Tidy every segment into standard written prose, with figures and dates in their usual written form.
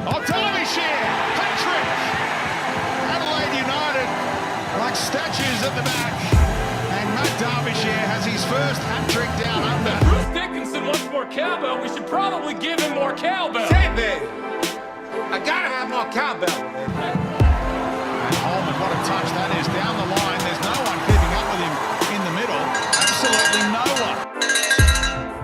Oh, Derbyshire, hat-trick! Adelaide United, like statues at the back. And Matt Derbyshire has his first hat-trick down under. Bruce Dickinson wants more cowbell. We should probably give him more cowbell. Say, baby, I gotta have more cowbell. And Holman, what a touch that is. Down the line, there's no one keeping up with him in the middle. Absolutely no one.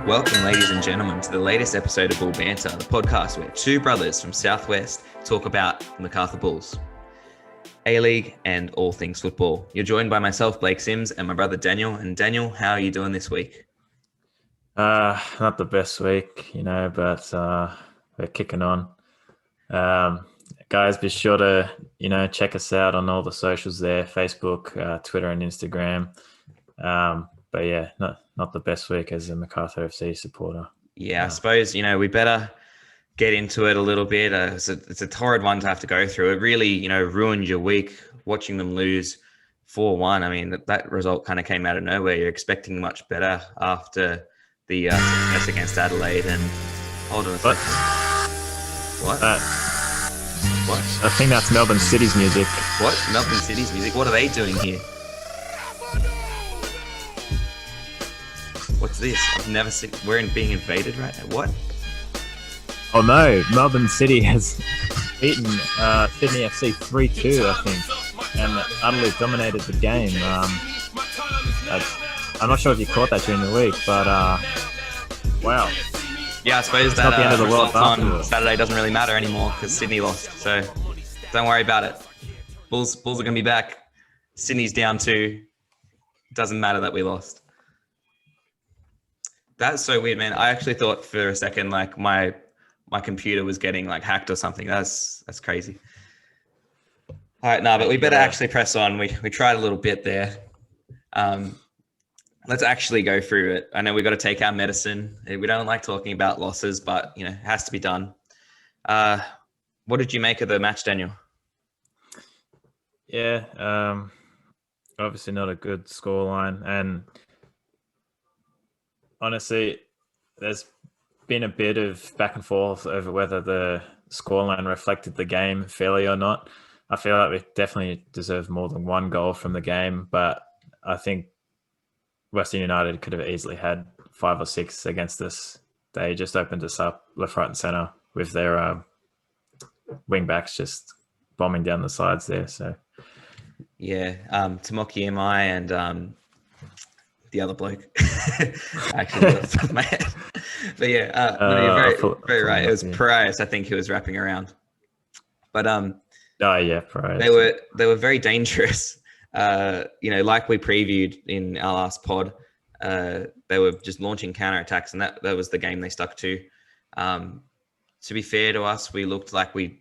Welcome, ladies and gentlemen, to the latest episode of Bull Banter, the podcast where two brothers from Southwest talk about the Macarthur Bulls, A-League, and all things football. You're joined by myself, Blake Sims, and my brother Daniel. And Daniel, how are you doing this week? Not the best week, but we're kicking on. Guys, be sure to, check us out on all the socials there, Facebook, Twitter, and Instagram. But yeah, not the best week as a Macarthur FC supporter. Yeah, I suppose, we better get into it a little bit. It's a torrid one to have to go through. It really, ruined your week watching them lose 4-1. I mean, that result kind of came out of nowhere. You're expecting much better after the success against Adelaide. And hold on a second. What? What? I think that's Melbourne City's music. What? Melbourne City's music? What are they doing here? What's this? I've never seen. We're being invaded right now. What? Oh no, Melbourne City has beaten Sydney FC 3-2, I think, and utterly dominated the game. I'm not sure if you caught that during the week, but wow. Yeah, I suppose that not the end of the world on Saturday doesn't really matter anymore because Sydney lost. So don't worry about it. Bulls are going to be back. Sydney's down 2. Doesn't matter that we lost. That's so weird, man. I actually thought for a second like my computer was getting like hacked or something. That's crazy. All right, but we better actually press on. We tried a little bit there. Let's actually go through it. I know we got to take our medicine. We don't like talking about losses, but it has to be done. What did you make of the match, Daniel? Yeah, obviously not a good scoreline, and honestly, there's been a bit of back and forth over whether the scoreline reflected the game fairly or not. I feel like we definitely deserve more than one goal from the game, but I think Western United could have easily had 5 or 6 against us. They just opened us up left, right, and centre with their wing backs just bombing down the sides there. So, yeah, Tomoki Imai and the other bloke. Actually, that's off my head. But yeah, you're very right. It was Parias, I think, who was wrapping around. But Parias. They were very dangerous. Like we previewed in our last pod, they were just launching counterattacks, and that was the game they stuck to. To be fair to us, we looked like we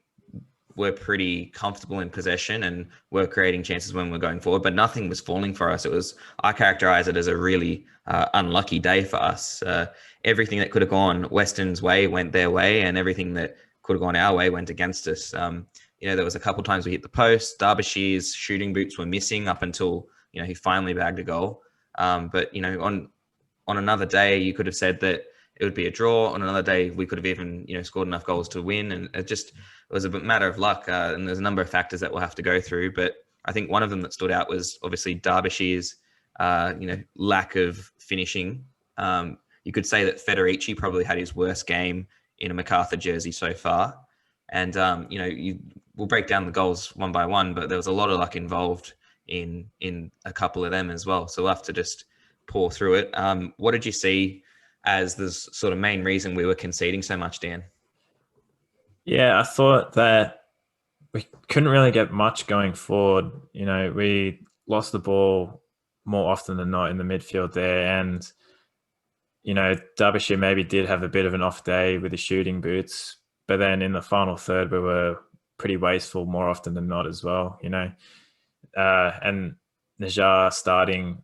were pretty comfortable in possession and were creating chances when we were going forward, but nothing was falling for us. I characterize it as a really unlucky day for us. Everything that could have gone Western's way went their way, and everything that could have gone our way went against us. There was a couple of times we hit the post. Derbyshire's shooting boots were missing up until, he finally bagged a goal. But on another day, you could have said that it would be a draw. On another day, we could have even, scored enough goals to win. And it was a matter of luck. And there's a number of factors that we'll have to go through. But I think one of them that stood out was obviously Derbyshire's, lack of finishing. You could say that Federici probably had his worst game in a Macarthur jersey so far. And, we'll break down the goals one by one, but there was a lot of luck involved in a couple of them as well. So we'll have to just pour through it. What did you see as the sort of main reason we were conceding so much, Dan? Yeah, I thought that we couldn't really get much going forward. We lost the ball more often than not in the midfield there. And, Derbyshire maybe did have a bit of an off day with the shooting boots, but then in the final third, we were pretty wasteful more often than not as well, and Najar starting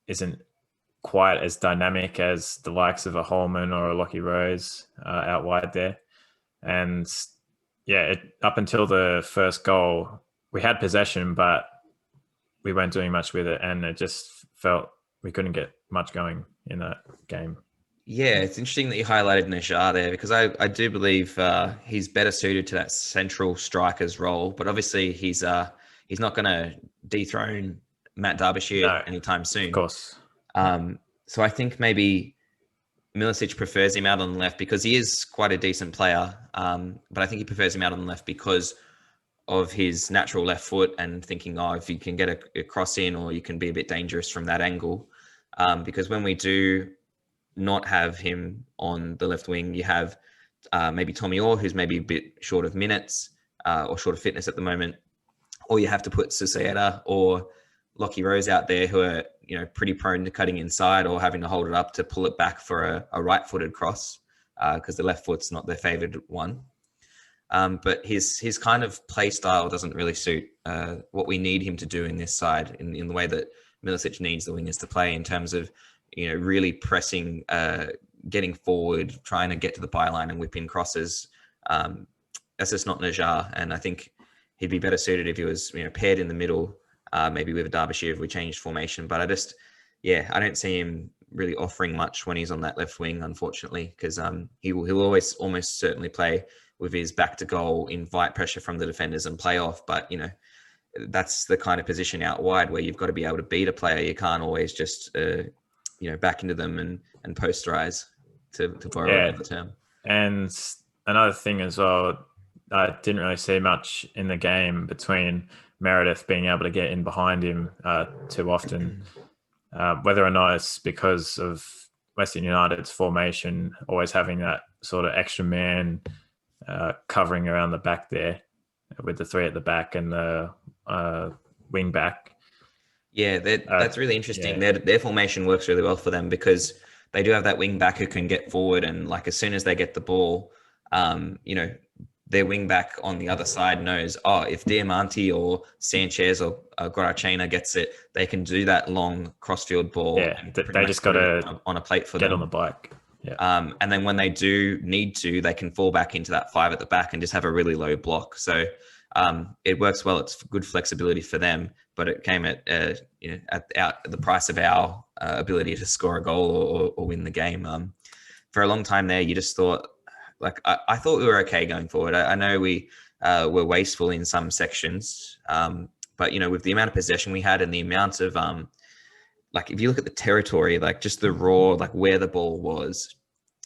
isn't quite as dynamic as the likes of a Holman or a Lockie Rose out wide there. And yeah, up until the first goal, we had possession, but we weren't doing much with it. And it just felt we couldn't get much going in that game. Yeah, it's interesting that you highlighted Najar there because I do believe he's better suited to that central striker's role. But obviously, he's not going to dethrone Matt Derbyshire No, anytime of soon. course. So I think maybe Milicic prefers him out on the left because he is quite a decent player. But I think he prefers him out on the left because of his natural left foot and thinking, oh, if you can get a cross in or you can be a bit dangerous from that angle. Because when we do not have him on the left wing, you have maybe Tommy Orr, who's maybe a bit short of minutes or short of fitness at the moment, or you have to put Susaeta or Lockie Rose out there who are pretty prone to cutting inside or having to hold it up to pull it back for a right-footed cross because the left foot's not their favoured one. But his kind of play style doesn't really suit what we need him to do in this side in the way that Milicic needs the wingers to play in terms of really pressing, getting forward, trying to get to the byline and whip in crosses. That's just not Najar, and I think he'd be better suited if he was paired in the middle, maybe with a Derbyshire if we changed formation. But I don't see him really offering much when he's on that left wing, unfortunately, because he'll always almost certainly play with his back to goal, invite pressure from the defenders and play off. But that's the kind of position out wide where you've got to be able to beat a player. You can't always just back into them and posterize, to borrow the term. And another thing as well, I didn't really see much in the game between Meredith being able to get in behind him too often. Whether or not it's because of Western United's formation, always having that sort of extra man covering around the back there with the three at the back and the wing back. Yeah, that's really interesting. Yeah. Their formation works really well for them because they do have that wing back who can get forward, and like as soon as they get the ball, their wing back on the other side knows, if Diamante or Sanchez or Guarachena gets it, they can do that long crossfield ball. Yeah, they just got to on a plate for get them. On the bike. Yeah. And then when they do need to, they can fall back into that 5 at the back and just have a really low block. So it works well. It's good flexibility for them, but it came at the price of our ability to score a goal or win the game. For a long time there, you just thought, I thought we were okay going forward. I know we were wasteful in some sections, but with the amount of possession we had and the amount of if you look at the territory, just the raw, where the ball was,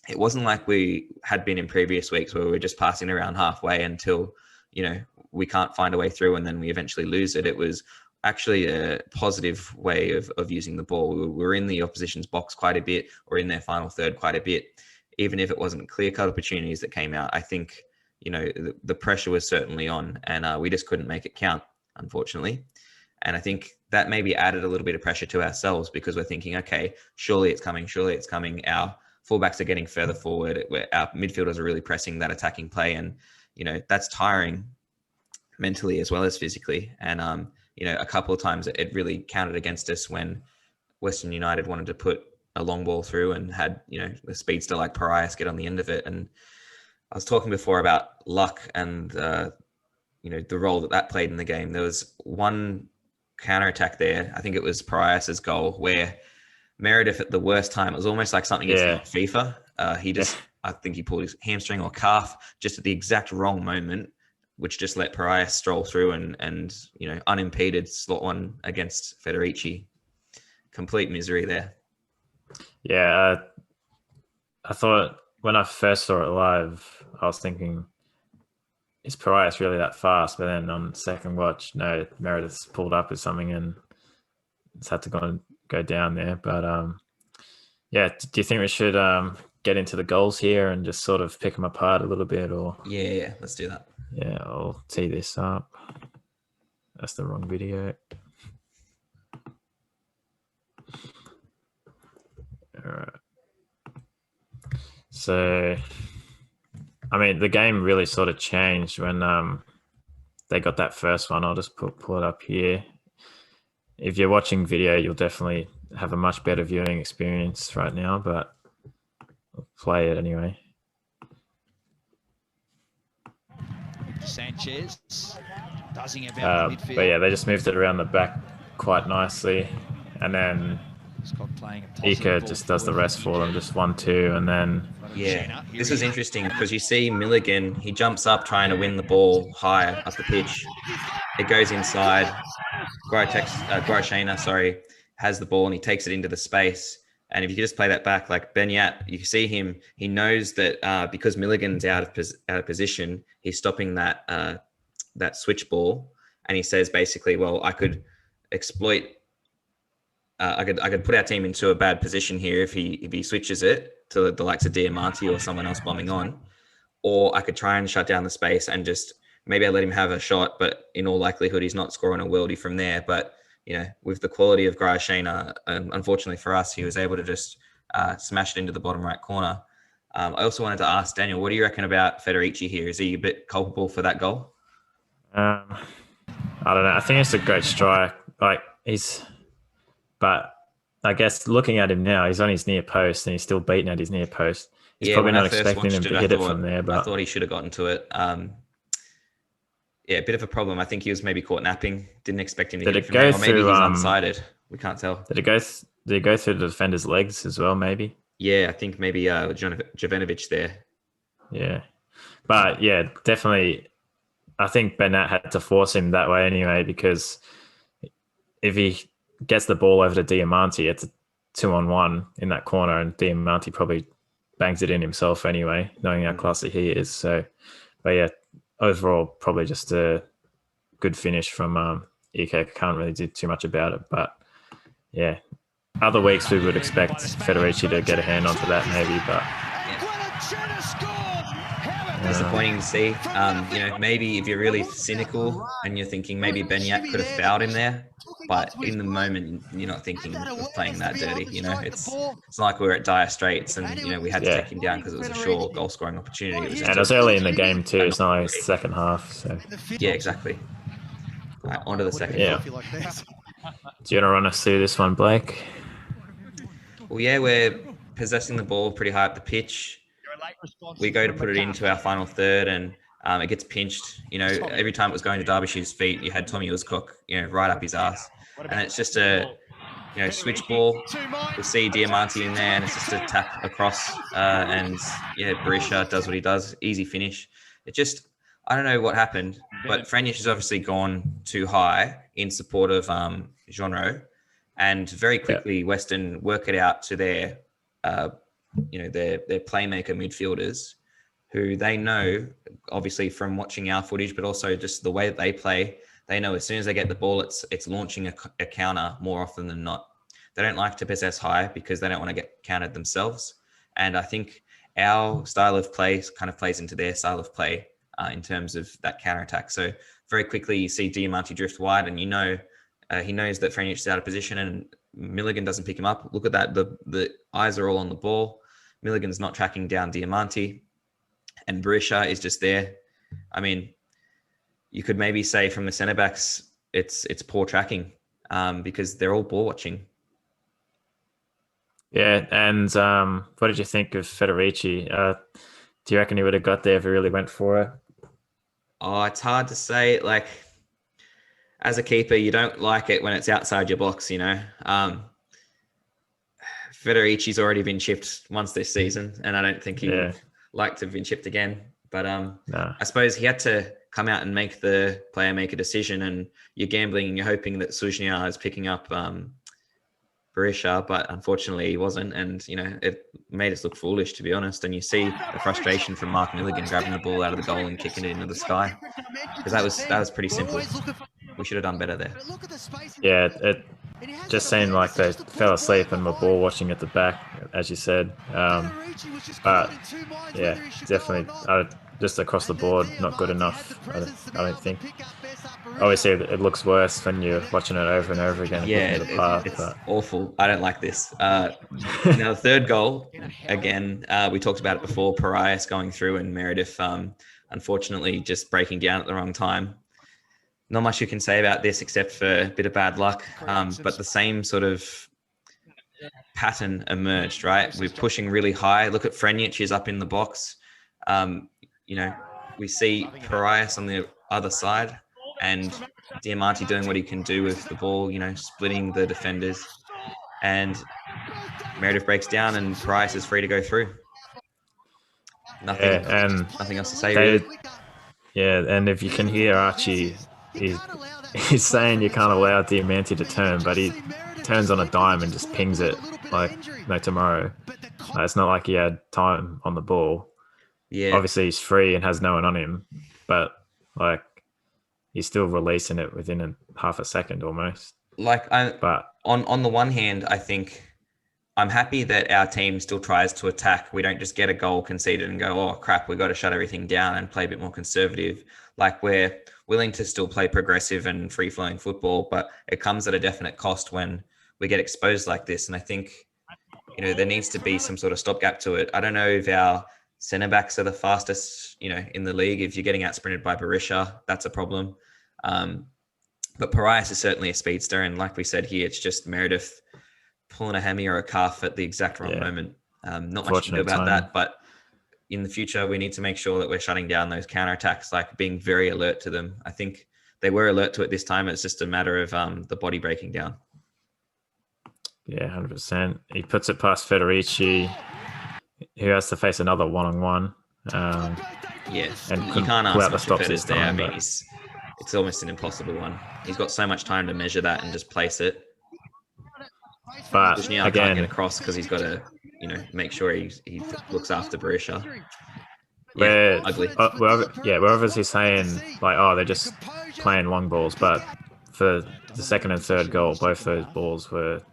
it wasn't like we had been in previous weeks where we were just passing around halfway until we can't find a way through and then we eventually lose it. It was actually a positive way of using the ball. We were in the opposition's box quite a bit, or in their final third quite a bit. Even if it wasn't clear-cut opportunities that came out, I think, the pressure was certainly on, and we just couldn't make it count, unfortunately. And I think that maybe added a little bit of pressure to ourselves because we're thinking, okay, surely it's coming. Our fullbacks are getting further forward. Our midfielders are really pressing that attacking play, and, that's tiring mentally as well as physically. And, a couple of times it really counted against us when Western United wanted to put a long ball through and had, the speedster like Parias get on the end of it. And I was talking before about luck and, the role that played in the game. There was one counter-attack there. I think it was Parias's goal where Meredith at the worst time, it was almost like something is like FIFA. I think he pulled his hamstring or calf just at the exact wrong moment, which just let Parias stroll through and unimpeded slot one against Federici. Complete misery there. Yeah, I thought when I first saw it live, I was thinking, is Parias really that fast? But then on second watch, no, Meredith's pulled up with something and it's had to go down there. But do you think we should get into the goals here and just sort of pick them apart a little bit? Or yeah, let's do that. Yeah, I'll tee this up. That's the wrong video. All right. So, the game really sort of changed when they got that first one. I'll just pull it up here. If you're watching video, you'll definitely have a much better viewing experience right now, but I'll play it anyway. Sanchez buzzing about the midfield. But yeah, they just moved it around the back quite nicely, and then Ika just does the rest for them, just 1-2, and then Yeah, this was interesting because you see Milligan, he jumps up trying to win the ball high up the pitch. It goes inside. Guarashena, has the ball and he takes it into the space. And if you just play that back, like Benyat, you see him. He knows that because Milligan's out of position, he's stopping that switch ball, and he says basically, well, I could exploit. I could put our team into a bad position here if he switches it to the likes of Diamante or someone else bombing on, or I could try and shut down the space and just maybe I let him have a shot, but in all likelihood he's not scoring a worldie from there. But with the quality of Guarashena, unfortunately for us, he was able to just smash it into the bottom right corner. I also wanted to ask Daniel, what do you reckon about Federici here? Is he a bit culpable for that goal? I don't know. I think it's a great strike. But I guess looking at him now, he's on his near post and he's still beating at his near post. He's probably not expecting him to hit it from there. But I thought he should have gotten to it. A bit of a problem. I think he was maybe caught napping. Didn't expect him to hit it from there. Or maybe he's unsighted. We can't tell. Did it go through the defender's legs as well, maybe? Yeah, I think maybe Jovanovic there. Yeah. But yeah, definitely. I think Bennett had to force him that way anyway, because if he gets the ball over to Diamante, it's a 2-on-1 in that corner, and Diamante probably bangs it in himself anyway, knowing how classy he is. So, but yeah, overall, probably just a good finish from Ike. Can't really do too much about it, but yeah, other weeks we would expect Federici to get a hand onto that maybe, but disappointing to see. Maybe if you're really cynical and you're thinking maybe Benyat could have fouled him there, but in the moment you're not thinking of playing that dirty. It's like we were at dire straits and we had to take him down because it was a sure goal scoring opportunity. It was early in the game too. It's not like it's the second half. So yeah, exactly. All right, on to the second. Yeah. Do you want to run us through this one, Blake? Well, yeah, we're possessing the ball pretty high up the pitch. We go to put it into our final third, and it gets pinched. Every time it was going to Derbyshire's feet, you had Tommy Uzcock, right up his ass, and it's just a switch ball. We see Diamante in there, and it's just a tap across, and Berisha does what he does, easy finish. I don't know what happened, but Franjic has obviously gone too high in support of Jeanreau, and very quickly Western work it out to their playmaker midfielders, who they know, obviously from watching our footage, but also just the way that they play, they know as soon as they get the ball, it's launching a counter more often than not. They don't like to possess high because they don't want to get countered themselves. And I think our style of play kind of plays into their style of play in terms of that counter-attack. So very quickly you see Diamante drift wide, and he knows that Franjic is out of position and Milligan doesn't pick him up. Look at that. The eyes are all on the ball. Milligan's not tracking down Diamante, and Berisha is just there. I mean, you could maybe say from the centre backs, it's poor tracking because they're all ball watching. Yeah, and what did you think of Federici? Do you reckon he would have got there if he really went for it? Oh, it's hard to say. Like, as a keeper, you don't like it when it's outside your box, Federici's already been chipped once this season, and I don't think he would like to have been chipped again. But no. I suppose he had to come out and make the player make a decision, and you're gambling and you're hoping that Sujnia is picking up Berisha, but unfortunately he wasn't, and it made us look foolish, to be honest. And you see the frustration from Mark Milligan grabbing the ball out of the goal and kicking it into the sky, because that was pretty simple. We should have done better there. Yeah, it just seemed like they fell asleep and were ball watching at the back, as you said. But yeah, definitely just across the board, not good enough. I don't think. Obviously, it looks worse when you're watching it over and over again. Yeah, it's awful. I don't like this. Now, the third goal, again, we talked about it before, Parias going through and Meredith, unfortunately, just breaking down at the wrong time. Not much you can say about this except for a bit of bad luck, but the same sort of pattern emerged, right? We're pushing really high. Look at Franjic, he's up in the box. We see Parias on the other side, and Diamante doing what he can do with the ball, splitting the defenders. And Meredith breaks down and Price is free to go through. Nothing else to say, really. Yeah, and if you can hear Archie, he's saying you can't allow Diamanti to turn, but he turns on a dime and just pings it like no tomorrow. It's not like he had time on the ball. Yeah. Obviously, he's free and has no one on him, but like he's still releasing it within half a second almost. But on the one hand, I think I'm happy that our team still tries to attack. We don't just get a goal conceded and go, oh crap, we got to shut everything down and play a bit more conservative. Like, we're willing to still play progressive and free-flowing football, but it comes at a definite cost when we get exposed like this. And I think, there needs to be some sort of stopgap to it. I don't know if our centre backs are the fastest, in the league. If you're getting out sprinted by Berisha, that's a problem. But Parias is certainly a speedster. And like we said here, it's just Meredith pulling a hammy or a calf at the exact wrong moment. Not much to do about that, but in the future, we need to make sure that we're shutting down those counterattacks, like being very alert to them. I think they were alert to it this time. It's just a matter of the body breaking down. Yeah, 100%. He puts it past Federici, who has to face another one-on-one. Yes, and you can't ask much of Federici there. I mean, but it's almost an impossible one. He's got so much time to measure that and just place it. But again, can't get across because he's got to, make sure he looks after Berisha. Ugly. Wherever he's saying like, oh, they're just playing long balls, but for the second and third goal, both those balls were.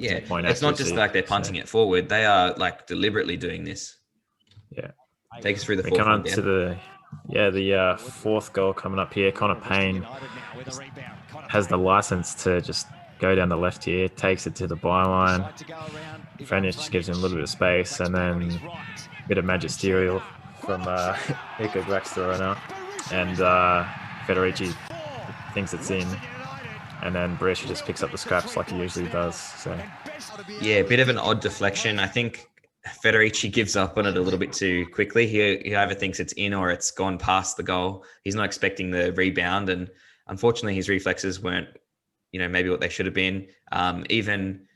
Yeah, it's not just like they're punting it forward; they are like deliberately doing this. Yeah, take us through the fourth. Come on to the fourth goal coming up here. Connor Payne has the license to just go down the left here, takes it to the byline. Franic gives him a little bit of space, and then a bit of magisterial from Ika Graxter, and Federici thinks it's in. And then Berisha just picks up the scraps like he usually does. So, yeah, a bit of an odd deflection. I think Federici gives up on it a little bit too quickly. He either thinks it's in or it's gone past the goal. He's not expecting the rebound, and unfortunately, his reflexes weren't, maybe what they should have been. Even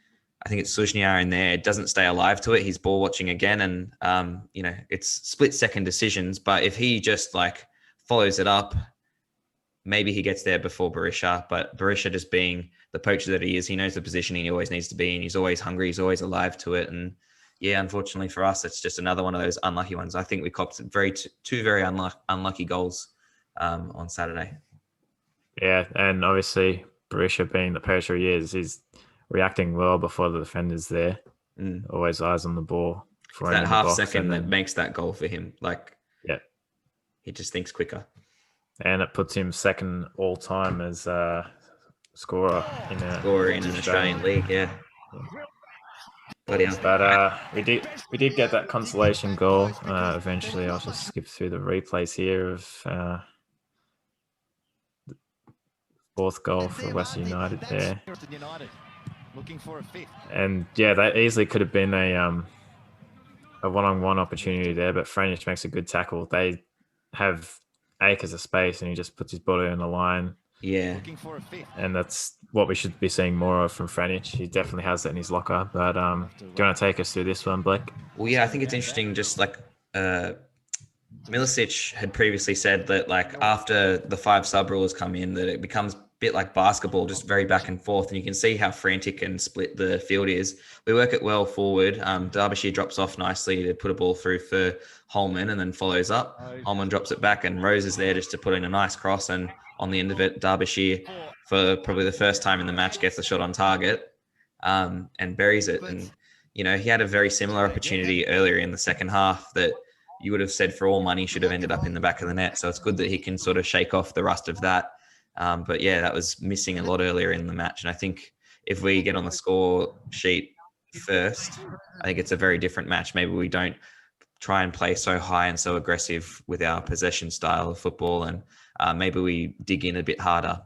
I think it's Sujniar in there doesn't stay alive to it. He's ball watching again, and it's split second decisions. But if he just follows it up, maybe he gets there before Berisha, but Berisha, just being the poacher that he is, he knows the positioning he always needs to be in. He's always hungry. He's always alive to it. And yeah, unfortunately for us, it's just another one of those unlucky ones. I think we copped two very unlucky goals on Saturday. Yeah, and obviously Berisha, being the poacher he is, he's reacting well before the defender's there. Always eyes on the ball. It's that half second that makes that goal for him. Yeah, he just thinks quicker. And it puts him second all time as scorer in an Australian league. Yeah. But we did get that consolation goal eventually. I'll just skip through the replays here of the fourth goal for Western United there. And yeah, that easily could have been a one-on-one opportunity there, but Franic makes a good tackle. They have acres of space and he just puts his body on the line. Yeah. And that's what we should be seeing more of from Franic. He definitely has that in his locker. But do you want to take us through this one, Blake? Well, yeah, I think it's interesting. Just Milicic had previously said that after the 5 sub rules come in, that it becomes a bit like basketball, just very back and forth. And you can see how frantic and split the field is. We work it well forward. Derbyshire drops off nicely to put a ball through for Holman and then follows up. Holman drops it back and Rose is there just to put in a nice cross. And on the end of it, Derbyshire, for probably the first time in the match, gets a shot on target and buries it. And, he had a very similar opportunity earlier in the second half that you would have said for all money should have ended up in the back of the net. So it's good that he can sort of shake off the rust of that. But yeah, that was missing a lot earlier in the match. And I think if we get on the score sheet first, I think it's a very different match. Maybe we don't try and play so high and so aggressive with our possession style of football, and maybe we dig in a bit harder.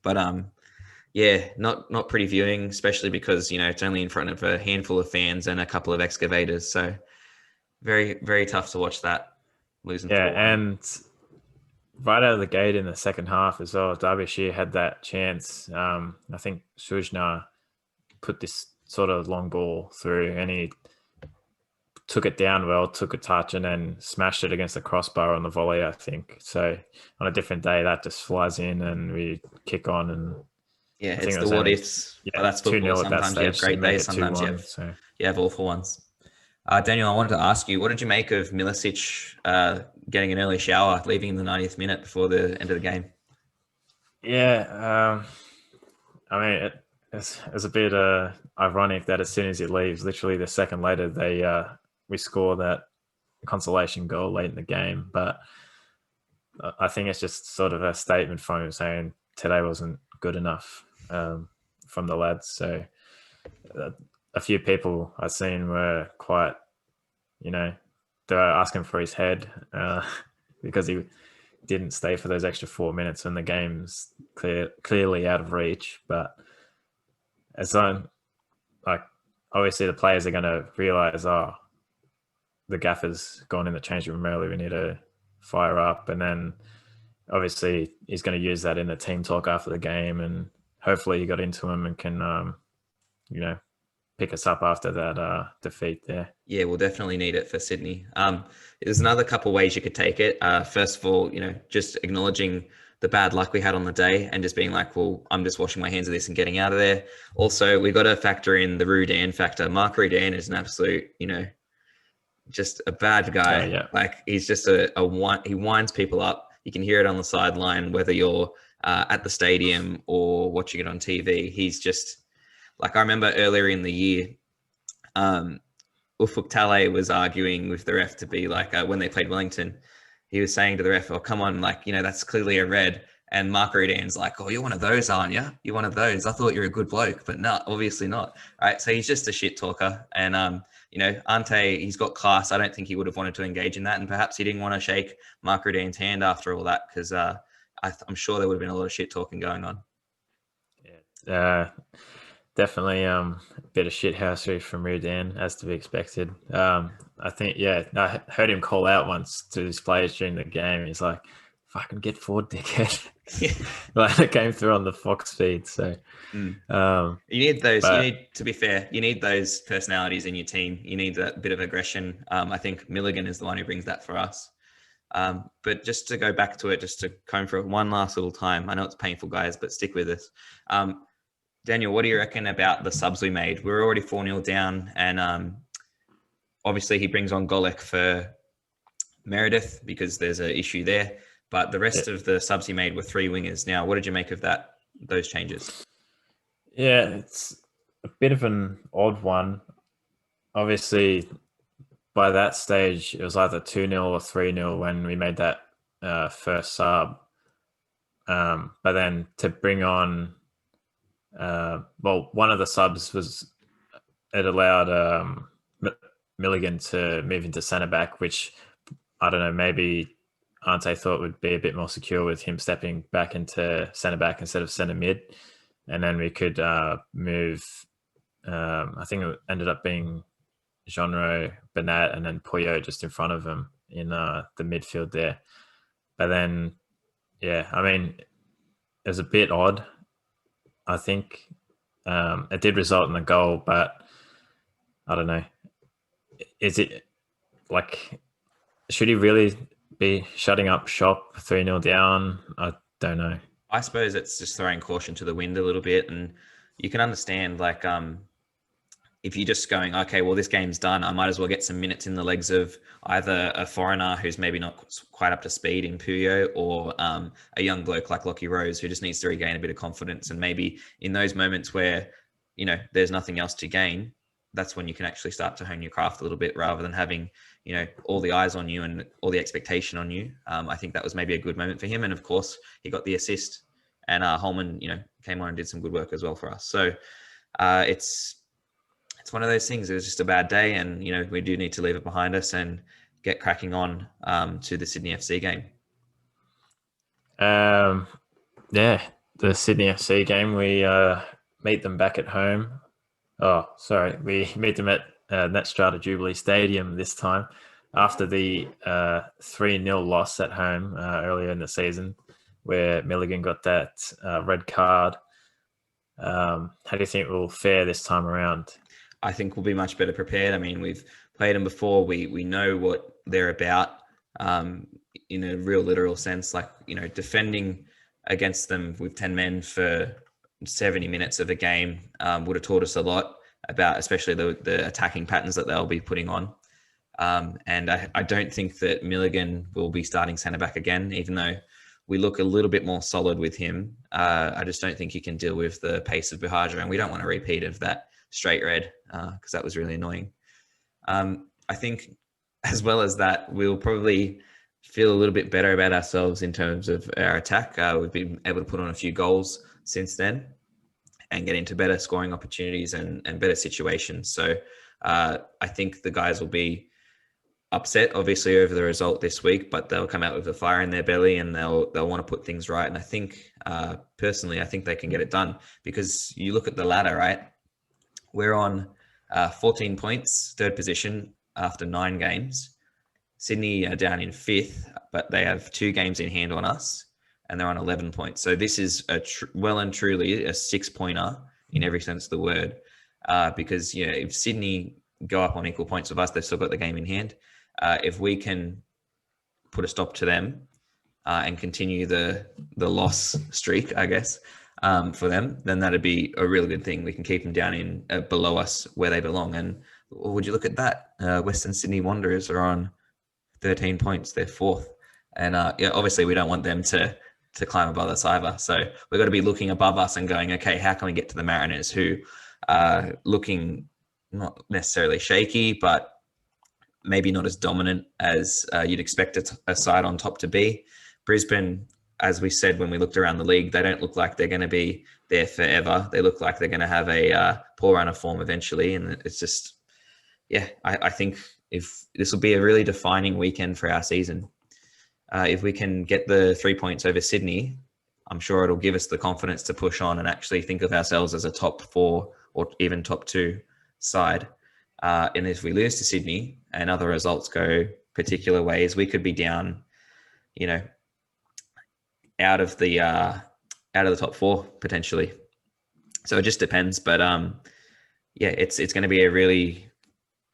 But yeah, not pretty viewing, especially because it's only in front of a handful of fans and a couple of excavators. So very, very tough to watch that losing. Yeah, and right out of the gate in the second half as well, Derbyshire had that chance. I think Sujna put this sort of long ball through, and he took it down well, took a touch, and then smashed it against the crossbar on the volley, I think. So on a different day, that just flies in and we kick on. And Yeah, I think it's it the was what only ifs, but that's 2 football. nil at that Sometimes you have stage to great make days, it sometimes 2-1. So you have awful ones. Daniel, I wanted to ask you, what did you make of Milicic getting an early shower, leaving in the 90th minute before the end of the game? yeah, I mean, it's a bit ironic that as soon as he leaves, literally the second later, we score that consolation goal late in the game. But I think it's just sort of a statement from him saying today wasn't good enough from the lads. So a few people I've seen were quite, they're asking for his head because he didn't stay for those extra 4 minutes when the game's clearly out of reach. But as I'm like, obviously the players are going to realize, the gaffer's gone in the change room early. We need to fire up. And then obviously he's going to use that in the team talk after the game. And hopefully he got into him and can, pick us up after that defeat there. Yeah, we'll definitely need it for Sydney. There's another couple ways you could take it. First of all, just acknowledging the bad luck we had on the day and just being like, well, I'm just washing my hands of this and getting out of there. Also, we got to factor in the Rudan factor. Mark Rudan is an absolute, just a bad guy. Oh, yeah. Like he's just he winds people up. You can hear it on the sideline, whether you're at the stadium or watching it on TV. He's just like, I remember earlier in the year, Ufuk Talay was arguing with the ref to be like, when they played Wellington, he was saying to the ref, oh, come on, like, that's clearly a red. And Mark Rudan's like, oh, you're one of those, aren't you? You're one of those. I thought you were a good bloke, but no, obviously not. Right. So he's just a shit talker. And, Ante, he's got class. I don't think he would have wanted to engage in that. And perhaps he didn't want to shake Mark Rudan's hand after all that, because I'm sure there would have been a lot of shit talking going on. Yeah. Definitely a bit of shithousery from Rudan, as to be expected. I think, I heard him call out once to his players during the game. He's like, fucking get forward, dickhead. Like it came through on the Fox feed. So you need those. To be fair, you need those personalities in your team. You need that bit of aggression. I think Milligan is the one who brings that for us. But just to go back to it, just to comb for one last little time. I know it's painful, guys, but stick with us. Daniel, what do you reckon about the subs we made? We were already 4-0 down, and obviously he brings on Golek for Meredith because there's an issue there. But the rest of the subs he made were 3 wingers. Now, what did you make of those changes? Yeah, it's a bit of an odd one. Obviously, by that stage, it was either 2-0 or 3-0 when we made that first sub. But then to bring on... one of the subs it allowed Milligan to move into centre back, which I don't know, maybe Ante thought would be a bit more secure with him stepping back into centre back instead of centre mid, and then we could move. I think it ended up being Genre, Bernat, and then Puyo just in front of him in the midfield there. But then, I mean, it was a bit odd. I think it did result in a goal, but I don't know. Is it like, should he really be shutting up shop 3-0 down? I don't know. I suppose it's just throwing caution to the wind a little bit. And you can understand, like, if you're just going, okay, well, this game's done, I might as well get some minutes in the legs of either a foreigner who's maybe not quite up to speed in Puyo, or a young bloke like Lockie Rose who just needs to regain a bit of confidence. And maybe in those moments where, there's nothing else to gain, that's when you can actually start to hone your craft a little bit, rather than having, all the eyes on you and all the expectation on you. I think that was maybe a good moment for him. And of course, he got the assist, and Holman, came on and did some good work as well for us. So it's one of those things. It was just a bad day, and we do need to leave it behind us and get cracking on to the Sydney FC game. The Sydney FC game, we meet them back at home. We meet them at Netstrata Jubilee Stadium this time, after the 3-0 loss at home earlier in the season, where Milligan got that red card. How do you think we'll fare this time around? I think we'll be much better prepared. I mean, we've played them before. We know what they're about in a real literal sense. Like, defending against them with 10 men for 70 minutes of a game would have taught us a lot about, especially the attacking patterns that they'll be putting on. And I don't think that Milligan will be starting centre back again, even though we look a little bit more solid with him. I just don't think he can deal with the pace of Buhaja, and we don't want a repeat of that straight red because that was really annoying. I think as well as that, we'll probably feel a little bit better about ourselves in terms of our attack. We've been able to put on a few goals since then and get into better scoring opportunities and better situations. So I think the guys will be upset, obviously, over the result this week, but they'll come out with a fire in their belly and they'll want to put things right. And I think, personally, I think they can get it done, because you look at the ladder, right? We're on 14 points, third position after 9 games. Sydney are down in 5th, but they have 2 games in hand on us, and they're on 11 points. So this is well and truly a 6-pointer in every sense of the word, because if Sydney go up on equal points with us, they've still got the game in hand. If we can put a stop to them and continue the loss streak, I guess, for them, then that'd be a really good thing. We can keep them down in below us where they belong. And would you look at that? Western Sydney Wanderers are on 13 points. They're 4th. And obviously we don't want them to climb above us either. So we've got to be looking above us and going, okay, how can we get to the Mariners, who are looking not necessarily shaky, but maybe not as dominant as you'd expect a side on top to be. Brisbane, as we said when we looked around the league, they don't look like they're going to be there forever. They look like they're going to have a poor run of form eventually. And it's just, I think if this will be a really defining weekend for our season. If we can get the 3 points over Sydney, I'm sure it'll give us the confidence to push on and actually think of ourselves as a top 4 or even top 2 side. And if we lose to Sydney and other results go particular ways, we could be down, out of the top 4 potentially. So it just depends. But it's going to be a really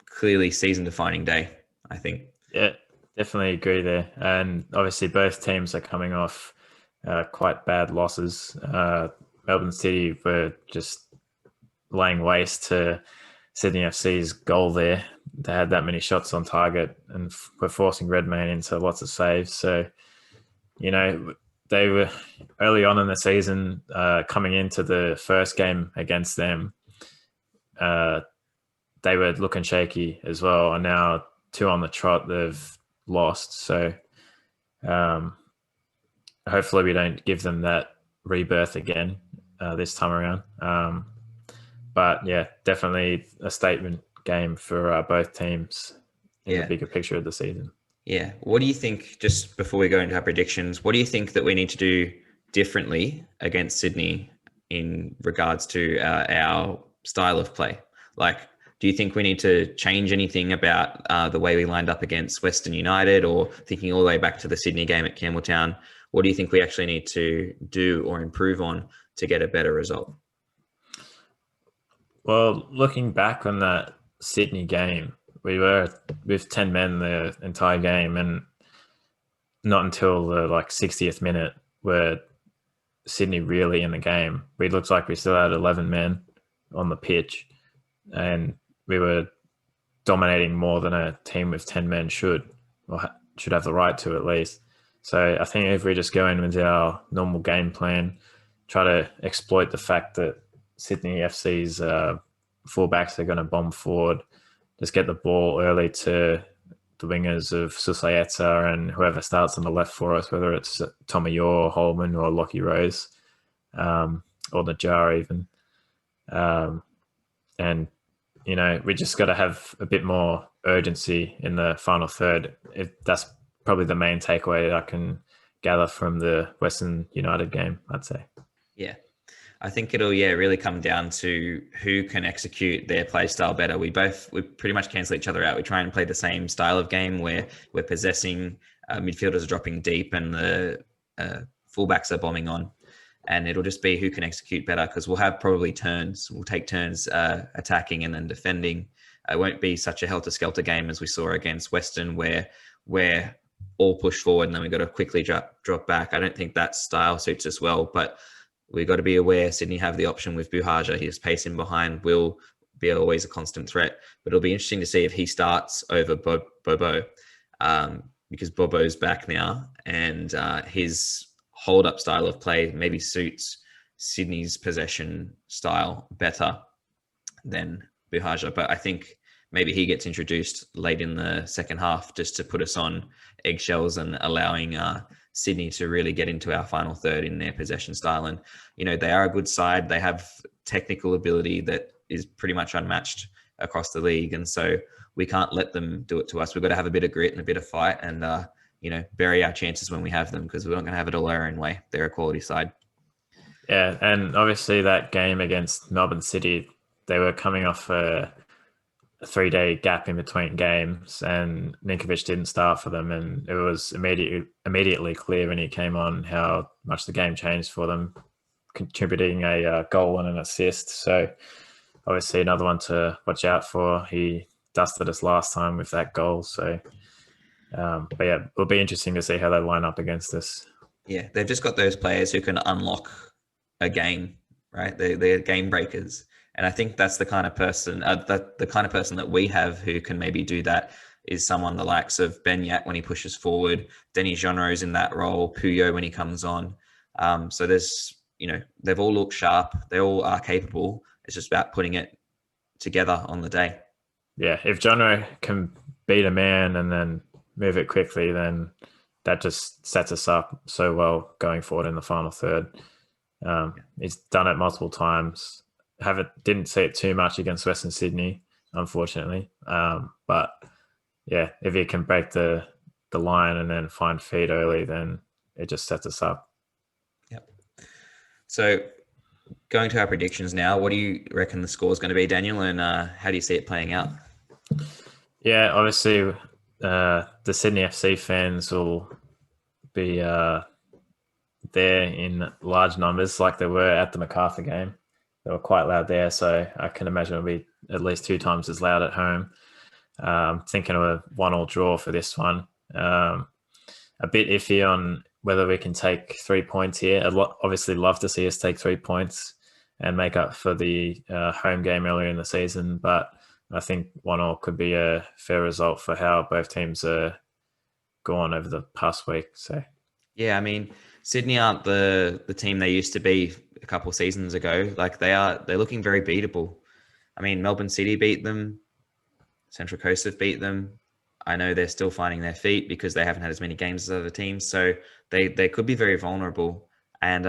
clearly season-defining day, I think. Yeah, definitely agree there. And obviously both teams are coming off quite bad losses. Melbourne City were just laying waste to Sydney FC's goal there. They had that many shots on target and were forcing Redmayne into lots of saves. So, they were early on in the season, coming into the first game against them, they were looking shaky as well. And now 2 on the trot, they've lost. So hopefully we don't give them that rebirth again this time around. But yeah, definitely a statement game for both teams in the bigger picture of the season. Yeah. What do you think, just before we go into our predictions, what do you think that we need to do differently against Sydney in regards to our style of play? Like, do you think we need to change anything about the way we lined up against Western United, or thinking all the way back to the Sydney game at Campbelltown? What do you think we actually need to do or improve on to get a better result? Well, looking back on that Sydney game, we were with 10 men the entire game, and not until the 60th minute were Sydney really in the game. We looked like we still had 11 men on the pitch, and we were dominating more than a team with 10 men should, or should have the right to at least. So I think if we just go in with our normal game plan, try to exploit the fact that Sydney FC's fullbacks are going to bomb forward, just get the ball early to the wingers of Susaeta and whoever starts on the left for us, whether it's Tommy Orr, Holman, or Lockie Rose, or Najjar even. And, we just got to have a bit more urgency in the final third. That's probably the main takeaway I can gather from the Western United game, I'd say. Yeah. I think it'll really come down to who can execute their play style better. We pretty much cancel each other out. We try and play the same style of game where we're possessing, midfielders are dropping deep and the fullbacks are bombing on. and it'll just be who can execute better, because we'll have probably turns. We'll take turns attacking and then defending. It won't be such a helter-skelter game as we saw against Western, where we're all push forward and then we've got to quickly drop back. I don't think that style suits us well, but we've got to be aware Sydney have the option with Buhaja. His pacing behind will be always a constant threat, but it'll be interesting to see if he starts over Bobo, because Bobo's back now, and his hold-up style of play maybe suits Sydney's possession style better than Buhaja. But I think maybe he gets introduced late in the second half just to put us on eggshells and allowing Sydney to really get into our final third in their possession style. And, they are a good side. They have technical ability that is pretty much unmatched across the league. And so we can't let them do it to us. We've got to have a bit of grit and a bit of fight and, bury our chances when we have them, because we're not going to have it all our own way. They're a quality side. Yeah, and obviously that game against Melbourne City, they were coming off a 3-day gap in between games, and Ninkovic didn't start for them, and it was immediately clear when he came on how much the game changed for them, contributing a goal and an assist. So obviously another one to watch out for. He dusted us last time with that goal. So, but yeah, it'll be interesting to see how they line up against us. Yeah, they've just got those players who can unlock a game, right? They're game breakers. And I think that's the kind of person, the kind of person that we have who can maybe do that is someone the likes of Benyat when he pushes forward, Denny Genro's in that role, Puyo when he comes on. So there's, they've all looked sharp. They all are capable. It's just about putting it together on the day. Yeah, if Genro can beat a man and then move it quickly, then that just sets us up so well going forward in the final third. He's done it multiple times. Didn't see it too much against Western Sydney, unfortunately. But yeah, if he can break the line and then find feed early, then it just sets us up. Yep. So going to our predictions now, what do you reckon the score is going to be, Daniel? And how do you see it playing out? Yeah, obviously the Sydney FC fans will be there in large numbers like they were at the Macarthur game. They were quite loud there, so I can imagine it'll be at least 2 times as loud at home. Thinking of a 1-1 draw for this one. A bit iffy on whether we can take 3 points here. I'd obviously love to see us take 3 points and make up for the home game earlier in the season, but I think 1-1 could be a fair result for how both teams are gone over the past week. So, yeah, I mean, Sydney aren't the team they used to be a couple of seasons ago. Like they're looking very beatable. I mean, Melbourne City beat them. Central Coast have beat them. I know they're still finding their feet because they haven't had as many games as other teams. So they could be very vulnerable. And,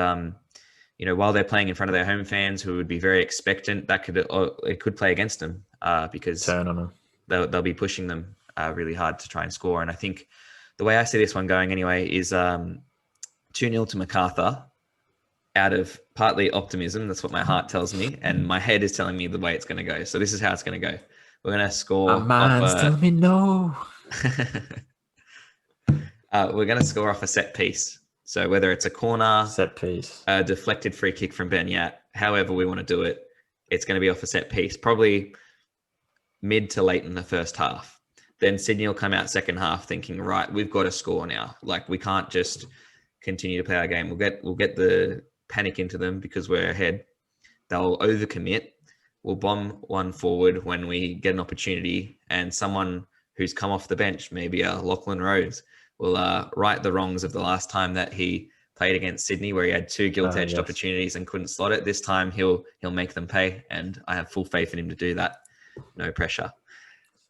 while they're playing in front of their home fans who would be very expectant, it could play against them because turn on them. They'll be pushing them really hard to try and score. And I think the way I see this one going anyway is 2-0 to Macarthur out of partly optimism. That's what my heart tells me. And my head is telling me the way it's going to go. So this is how it's going to go. We're going to score. My mind's telling me no. We're going to score off a set piece. So whether it's a corner, set piece, a deflected free kick from Benyat, however we want to do it, it's going to be off a set piece, probably mid to late in the first half. Then Sydney will come out second half thinking, right, we've got to score now. Like we can't just continue to play our game. We'll get the panic into them because we're ahead. They'll overcommit. We'll bomb one forward when we get an opportunity, and someone who's come off the bench, maybe Lachlan Rose, will right the wrongs of the last time that he played against Sydney, where he had 2 gilt-edged opportunities and couldn't slot it. This time he'll make them pay, and I have full faith in him to do that. No pressure.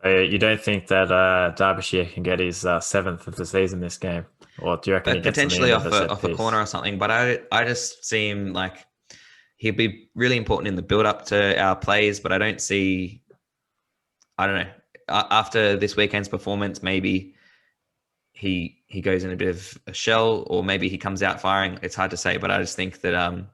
So you don't think that Derbyshire can get his 7th of the season this game, or do you reckon he gets potentially off a corner or something? But I just see him like he'd be really important in the build-up to our plays, but I don't know. After this weekend's performance, maybe he goes in a bit of a shell, or maybe he comes out firing. It's hard to say, but I just think that,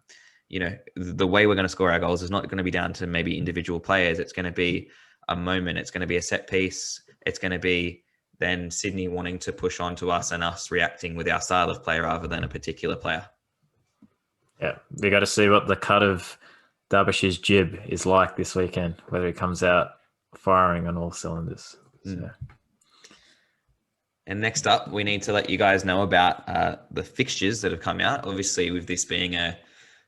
the way we're going to score our goals is not going to be down to maybe individual players. It's going to be a moment. It's going to be a set piece. It's going to be then Sydney wanting to push on to us and us reacting with our style of play rather than a particular player. Yeah, we got to see what the cut of Derbyshire's jib is like this weekend, whether he comes out firing on all cylinders. So. And next up, we need to let you guys know about the fixtures that have come out. Obviously, with this being a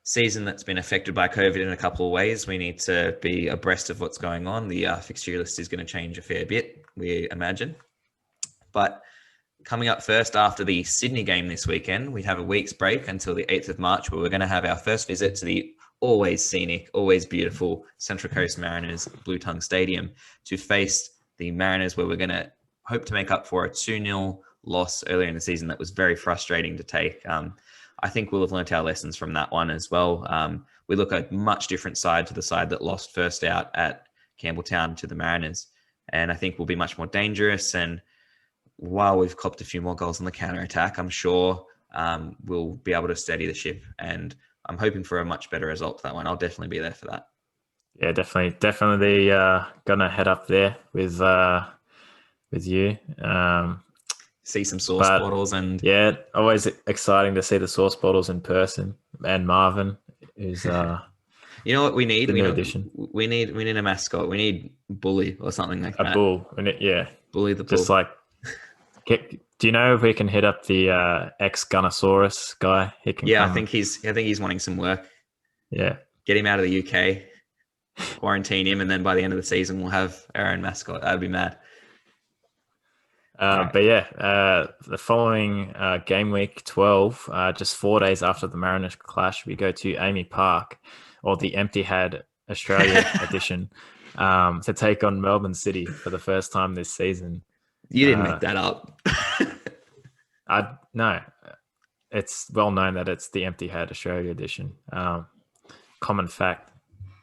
season that's been affected by COVID in a couple of ways, we need to be abreast of what's going on. The fixture list is going to change a fair bit, we imagine. But coming up first after the Sydney game this weekend, we have a week's break until the 8th of March, where we're going to have our first visit to the always scenic, always beautiful Central Coast Mariners Blue Tongue Stadium to face the Mariners, where we're going to hope to make up for a 2-0 loss earlier in the season that was very frustrating to take. I think we'll have learnt our lessons from that one as well. We look a much different side to the side that lost first out at Campbelltown to the Mariners. And I think we'll be much more dangerous. And while we've copped a few more goals on the counter-attack, I'm sure we'll be able to steady the ship. And I'm hoping for a much better result for that one. I'll definitely be there for that. Yeah, definitely gonna head up there with you. See some sauce bottles and yeah, always exciting to see the sauce bottles in person. And Marvin is you know what we need? We need a mascot. We need Bully or something like that. A bull. Yeah. Bully the bull. Just like do you know if we can hit up the ex-Gunnosaurus guy? He can I think he's wanting some work. Yeah. Get him out of the UK, quarantine him, and then by the end of the season we'll have our own mascot. That'd be mad. But yeah, the following game week 12, just 4 days after the Mariners clash, we go to Amy Park, or the Empty Head Australia edition, to take on Melbourne City for the first time this season. You didn't make that up. No, it's well known that it's the Empty Head Australia edition. Common fact.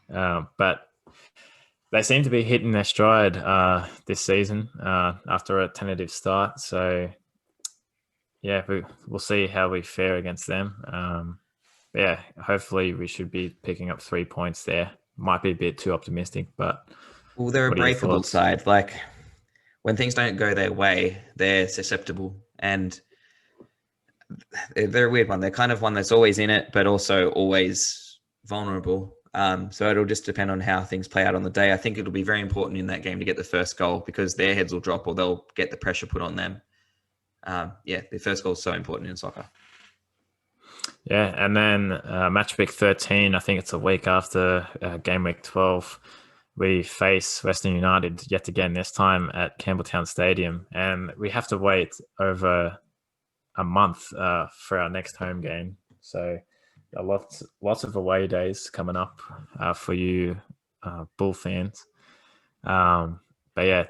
But they seem to be hitting their stride this season after a tentative start. So, yeah, we'll see how we fare against them. Yeah, hopefully we should be picking up 3 points there. Might be a bit too optimistic, but... Well, they're a breakable side. Like, when things don't go their way, they're susceptible. And they're a weird one. They're kind of one that's always in it, but also always vulnerable. So it'll just depend on how things play out on the day. I think it'll be very important in that game to get the first goal, because their heads will drop or they'll get the pressure put on them. The first goal is so important in soccer. Yeah, and then match week 13, I think it's a week after game week 12, we face Western Utd yet again, this time at Campbelltown Stadium. And we have to wait over a month for our next home game. So... lots of away days coming up for you Bull fans. But yeah,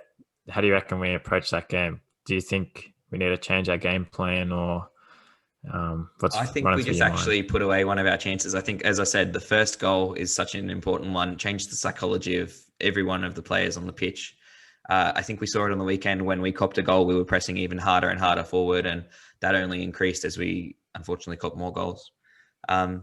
how do you reckon we approach that game? Do you think we need to change our game plan, or I think we just actually put away one of our chances. I think, as I said, the first goal is such an important one. Changed the psychology of every one of the players on the pitch. I think we saw it on the weekend when we copped a goal. We were pressing even harder and harder forward, and that only increased as we unfortunately copped more goals. I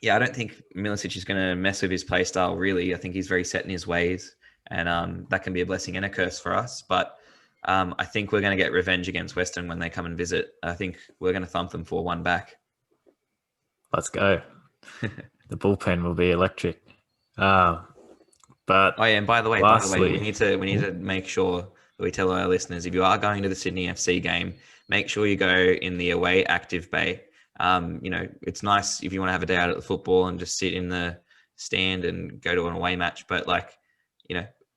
don't think Milicic is going to mess with his play style, really. I think he's very set in his ways, and that can be a blessing and a curse for us. But I think we're going to get revenge against Western when they come and visit. I think we're going to thump them 4-1 back. Let's go. The bullpen will be electric. But and by the way, we need to make sure that we tell our listeners, if you are going to the Sydney FC game, make sure you go in the away active bay. It's nice if you want to have a day out at the football and just sit in the stand and go to an away match. But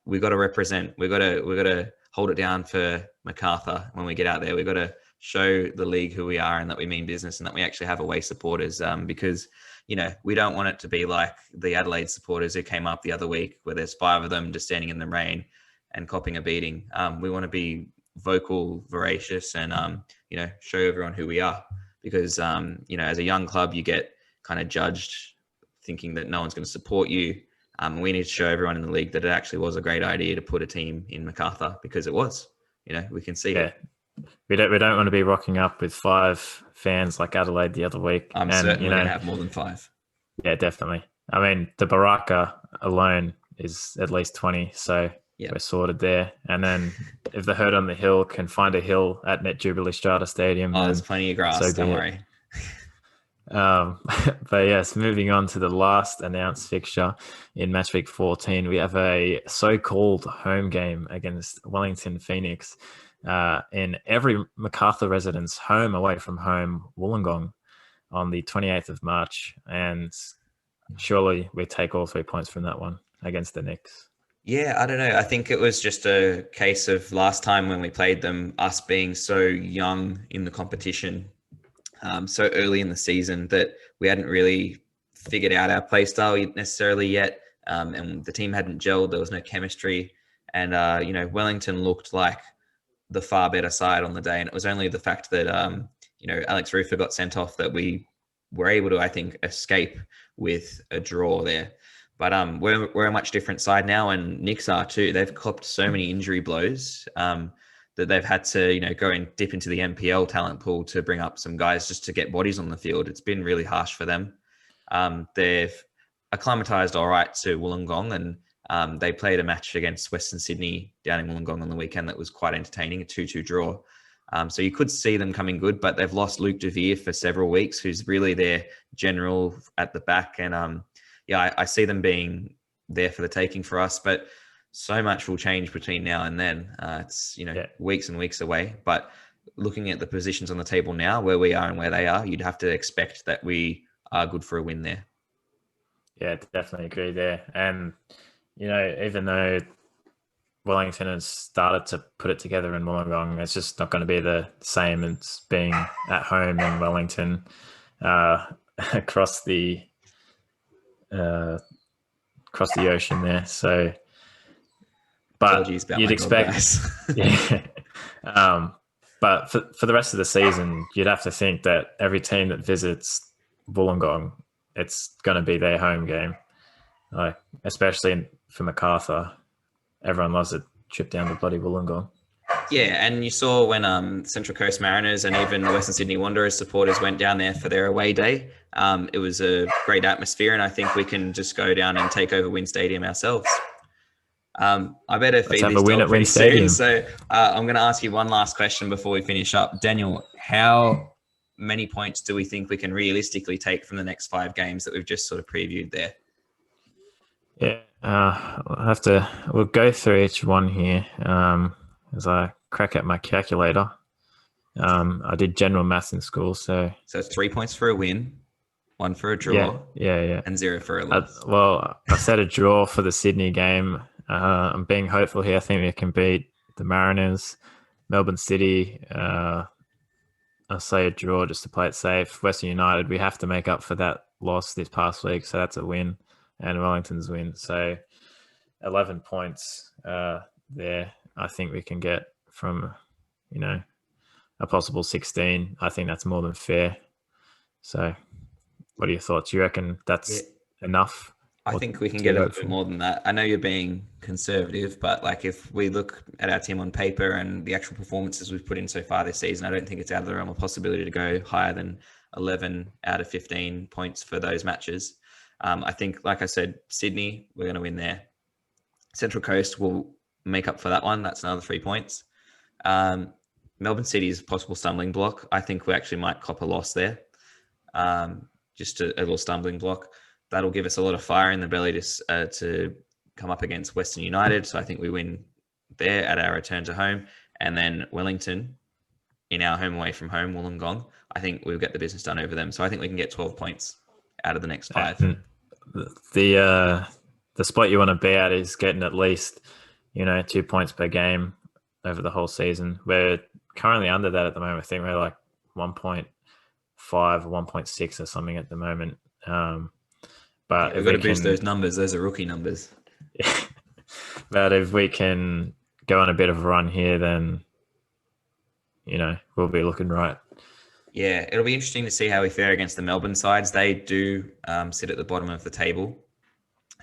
we've got to represent. We've got to hold it down for MacArthur when we get out there. We've got to show the league who we are and that we mean business and that we actually have away supporters. Because we don't want it to be like the Adelaide supporters who came up the other week, where there's 5 of them just standing in the rain and copping a beating. We want to be vocal, voracious, and show everyone who we are. Because, as a young club, you get kind of judged thinking that no one's going to support you. We need to show everyone in the league that it actually was a great idea to put a team in MacArthur, because it was. We can see it. We don't want to be rocking up with 5 fans like Adelaide the other week. I'm certain we're going to have more than 5. Yeah, definitely. I mean, the Baraka alone is at least 20, so... Yep. We're sorted there. And then if the herd on the hill can find a hill at Net Jubilee Strata Stadium, there's plenty of grass, don't worry. But yes, moving on to the last announced fixture in match week 14, we have a so-called home game against Wellington Phoenix in every MacArthur residence, home away from home, Wollongong, on the 28th of March. And surely we take all 3 points from that one against the Knicks. Yeah, I don't know. I think it was just a case of last time when we played them, us being so young in the competition, so early in the season that we hadn't really figured out our play style necessarily yet. And the team hadn't gelled. There was no chemistry. And, Wellington looked like the far better side on the day. And it was only the fact that, Alex Rufer got sent off that we were able to, I think, escape with a draw there. But we're a much different side now, and Knicks are too. They've copped so many injury blows that they've had to, go and dip into the NPL talent pool to bring up some guys just to get bodies on the field. It's been really harsh for them. They've acclimatized all right to Wollongong, and they played a match against Western Sydney down in Wollongong on the weekend that was quite entertaining, a 2-2 draw. So you could see them coming good, but they've lost Luke De Vere for several weeks, who's really their general at the back. And I see them being there for the taking for us, but so much will change between now and then. It's, weeks and weeks away. But looking at the positions on the table now, where we are and where they are, you'd have to expect that we are good for a win there. Yeah, definitely agree there. And, even though Wellington has started to put it together in Wollongong, it's just not going to be the same as being at home in Wellington across the ocean there. So, but you'd expect, yeah. But for the rest of the season, you'd have to think that every team that visits Wollongong, it's going to be their home game. Like, especially for MacArthur, everyone loves a trip down to bloody Wollongong. Yeah, and you saw when Central Coast Mariners and even Western Sydney Wanderers supporters went down there for their away day. It was a great atmosphere, and I think we can just go down and take over Wynn Stadium ourselves. I better feed this dog pretty soon. So I'm going to ask you one last question before we finish up. Daniel, how many points do we think we can realistically take from the next 5 games that we've just sort of previewed there? Yeah, we'll go through each one here as I crack at my calculator. I did general maths in school, so it's 3 points for a win, 1 for a draw, yeah, and 0 for a loss. I said a draw for the Sydney game. I'm being hopeful here. I think we can beat the Mariners, Melbourne City. I'll say a draw just to play it safe. Western United, we have to make up for that loss this past week, so that's a win, and Wellington's win. So 11 points there. I think we can get from, a possible 16. I think that's more than fair. So what are your thoughts? You reckon that's enough? I think we can get a little bit more than that. I know you're being conservative, but if we look at our team on paper and the actual performances we've put in so far this season, I don't think it's out of the realm of possibility to go higher than 11 out of 15 points for those matches. I think, like I said, Sydney, we're going to win there. Central Coast will make up for that one. That's another 3 points. Melbourne City is a possible stumbling block. I think we actually might cop a loss there. Just a little stumbling block. That'll give us a lot of fire in the belly to come up against Western United. So I think we win there at our return to home. And then Wellington, in our home away from home, Wollongong, I think we'll get the business done over them. So I think we can get 12 points out of the next 5. The spot you want to be at is getting at least, 2 points per game over the whole season. We're currently under that at the moment. I think we're like 1.5 or 1.6 or something at the moment. But we've got to boost those numbers. Those are rookie numbers. But if we can go on a bit of a run here, then, we'll be looking right. Yeah, it'll be interesting to see how we fare against the Melbourne sides. They do sit at the bottom of the table.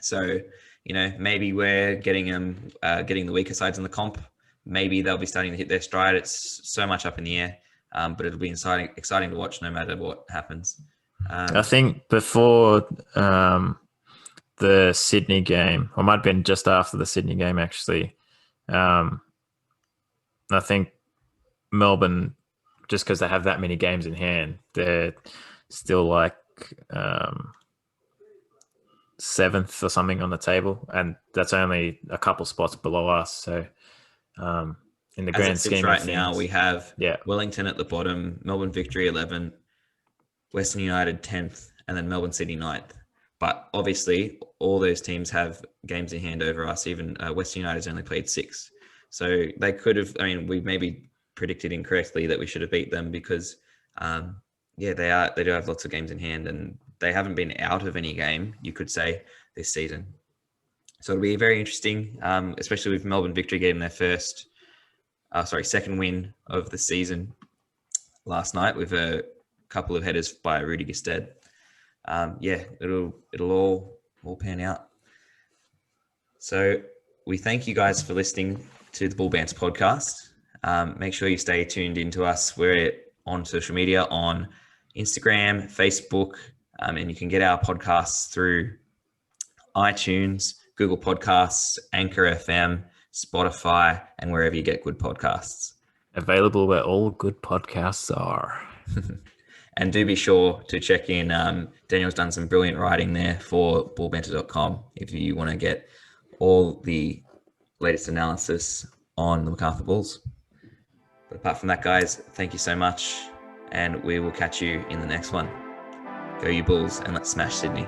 So, maybe we're getting the weaker sides in the comp. Maybe they'll be starting to hit their stride. It's so much up in the air, but it'll be exciting to watch no matter what happens. I think before the Sydney game, or might have been just after the Sydney game, actually, I think Melbourne, just because they have that many games in hand, they're still like 7th or something on the table, and that's only a couple spots below us. So in the As grand it sits scheme right of now, things, we have yeah, Wellington at the bottom, Melbourne Victory 11th, Western United 10th, and then Melbourne City 9th. But obviously, all those teams have games in hand over us. Even Western United's only played 6. So they could have, I mean, we maybe predicted incorrectly that we should have beat them because, they do have lots of games in hand, and they haven't been out of any game, you could say, this season. So it'll be very interesting, especially with Melbourne Victory getting their second win of the season last night with a couple of headers by Rudy Gestead. It'll all pan out. So we thank you guys for listening to the Bull Banter podcast. Make sure you stay tuned into us. We're on social media on Instagram, Facebook, and you can get our podcasts through iTunes, Google Podcasts, Anchor FM, Spotify, and wherever you get good podcasts. available where all good podcasts are. And do be sure to check in. Daniel's done some brilliant writing there for bullbanter.com if you want to get all the latest analysis on the MacArthur Bulls. But apart from that, guys, thank you so much, and we will catch you in the next one. Go you Bulls, and let's smash Sydney.